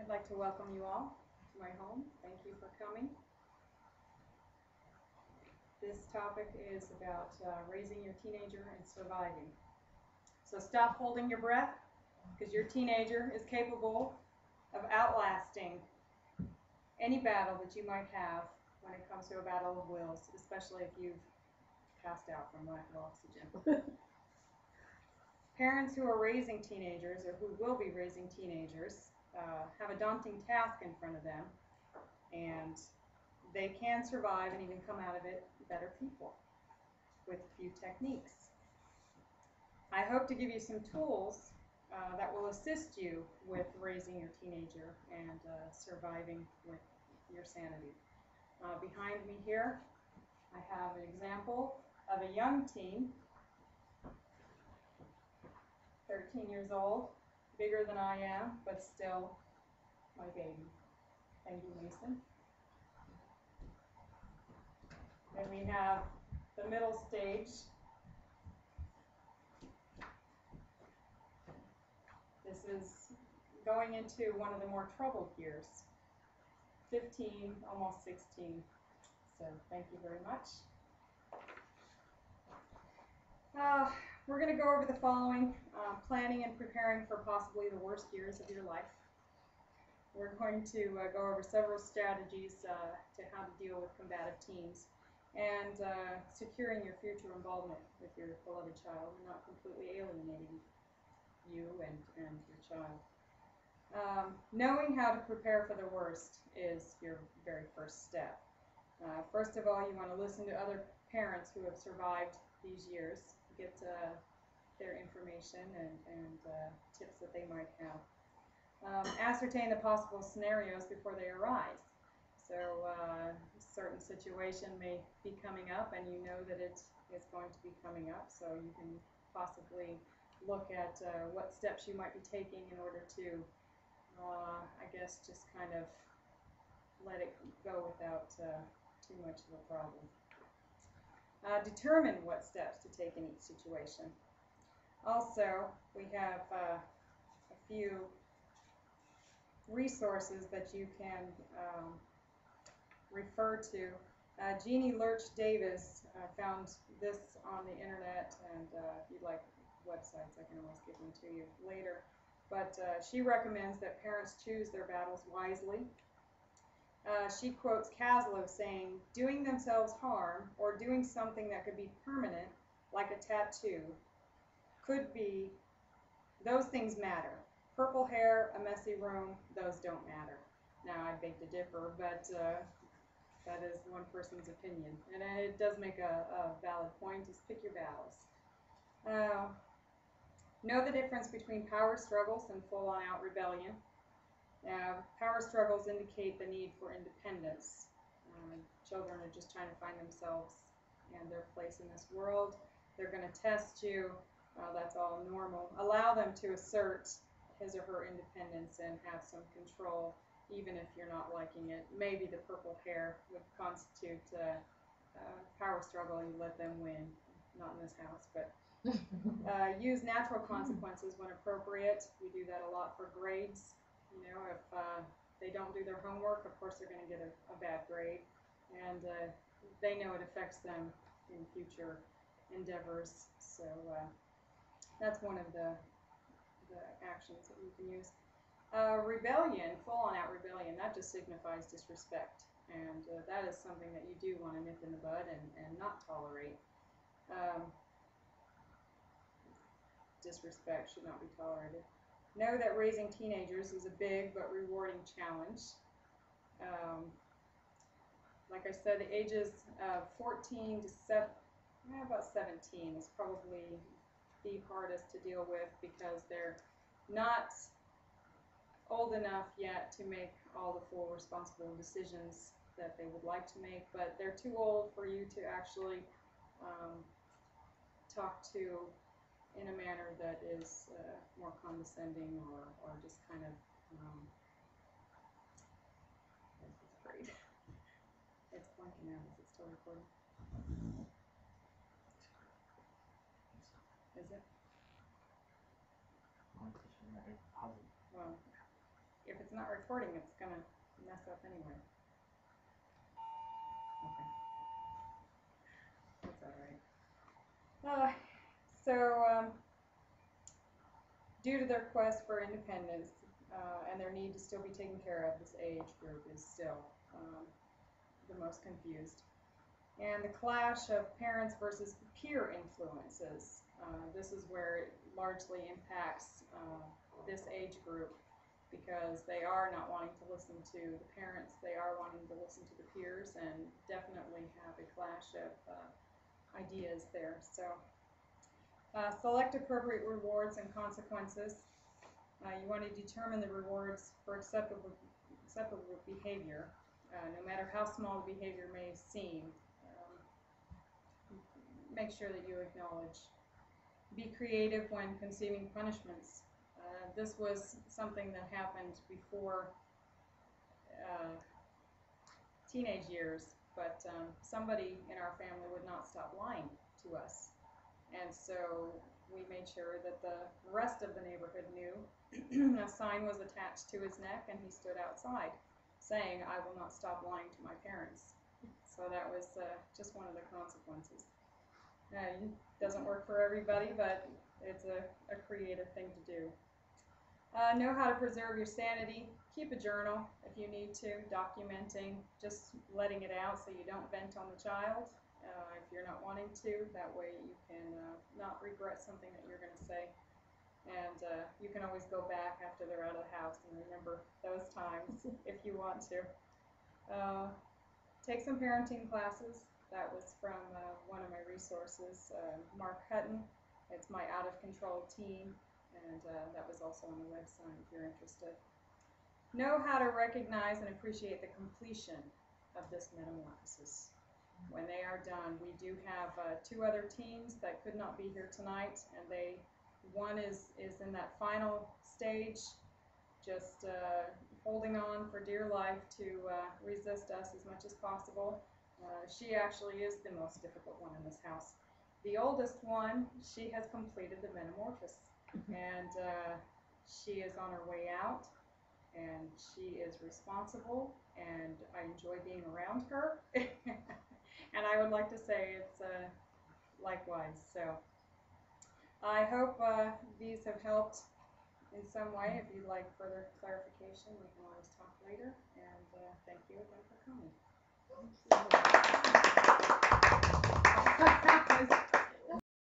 I'd like to welcome you all to my home. Thank you for coming. This topic is about raising your teenager and surviving. So stop holding your breath, because your teenager is capable of outlasting any battle that you might have when it comes to a battle of wills, especially if you've passed out from lack of oxygen. Parents who are raising teenagers, or who will be raising teenagers, have a daunting task in front of them, and they can survive and even come out of it better people with a few techniques. I hope to give you some tools that will assist you with raising your teenager and surviving with your sanity. Behind me here, I have an example of a young teen, 13 years old, bigger than I am, but still my baby. Thank you, Mason. Then we have the middle stage. This is going into one of the more troubled years, 15, almost 16. So thank you very much. We're going to go over the following, planning and preparing for possibly the worst years of your life. We're going to go over several strategies to how to deal with combative teens and securing your future involvement with your beloved child and not completely alienating you and your child. Knowing how to prepare for the worst is your very first step. First of all, you want to listen to other parents who have survived these years, get their information and tips that they might have. Ascertain the possible scenarios before they arise. So a certain situation may be coming up and you know that it is going to be coming up, so you can possibly look at what steps you might be taking in order to, I guess, just kind of let it go without too much of a problem. Determine what steps to take in each situation. Also, we have a few resources that you can refer to. Jeannie Lurch Davis found this on the internet, and if you'd like websites, I can always give them to you later. But she recommends that parents choose their battles wisely. She quotes Kaslow saying, "Doing themselves harm or doing something that could be permanent, like a tattoo, could be, those things matter. Purple hair, a messy room, those don't matter." Now, I beg to differ, but that is one person's opinion. And it does make a valid point. Just pick your battles. Know the difference between power struggles and full-on-out rebellion. Power struggles indicate the need for independence. Children are just trying to find themselves and their place in this world. They're going to test you. That's all normal. Allow them to assert his or her independence and have some control, even if you're not liking it. Maybe the purple hair would constitute power struggle. You let them win. Not in this house, but use natural consequences when appropriate. We do that a lot for grades. You know, if they don't do their homework, of course they're going to get a bad grade, and they know it affects them in future endeavors. So that's one of the actions that you can use. Rebellion, full-on-out rebellion, that just signifies disrespect, and that is something that you do want to nip in the bud and not tolerate. Disrespect should not be tolerated. Know that raising teenagers is a big but rewarding challenge. Like I said, the ages of 14 to about 17 is probably the hardest to deal with, because they're not old enough yet to make all the full responsible decisions that they would like to make, but they're too old for you to actually talk to in a manner that is more condescending or just kind of, this is great. It's blanking out. Is it still recording? Is it? Well, if it's it's not recording, it's going to mess up anyway. Okay. That's all right. Due to their quest for independence and their need to still be taken care of, this age group is still the most confused. And the clash of parents versus peer influences. This is where it largely impacts this age group, because they are not wanting to listen to the parents, they are wanting to listen to the peers, and definitely have a clash of ideas there. So select appropriate rewards and consequences. You want to determine the rewards for acceptable behavior, no matter how small the behavior may seem. Make sure that you acknowledge. Be creative when conceiving punishments. This was something that happened before teenage years, but somebody in our family would not stop lying to us. And so we made sure that the rest of the neighborhood knew. A sign was attached to his neck, and he stood outside saying, "I will not stop lying to my parents." So that was just one of the consequences. It doesn't work for everybody, but it's a creative thing to do. Know how to preserve your sanity. Keep a journal if you need to, documenting, just letting it out so you don't vent on the child. If you're not wanting to, that way you can not regret something that you're going to say. And you can always go back after they're out of the house and remember those times if you want to. Take some parenting classes. That was from one of my resources, Mark Hutton. It's my Out of Control Teen, and that was also on the website if you're interested. Know how to recognize and appreciate the completion of this metamorphosis. When they are done, we do have 2 other teens that could not be here tonight, and one is in that final stage, just holding on for dear life to resist us as much as possible. She actually is the most difficult one in this house. The oldest one, she has completed the metamorphosis, and she is on her way out, and she is responsible, and I enjoy being around her. And I would like to say it's likewise. So I hope these have helped in some way. If you'd like further clarification, we can always talk later. And thank you again for coming. Thank you.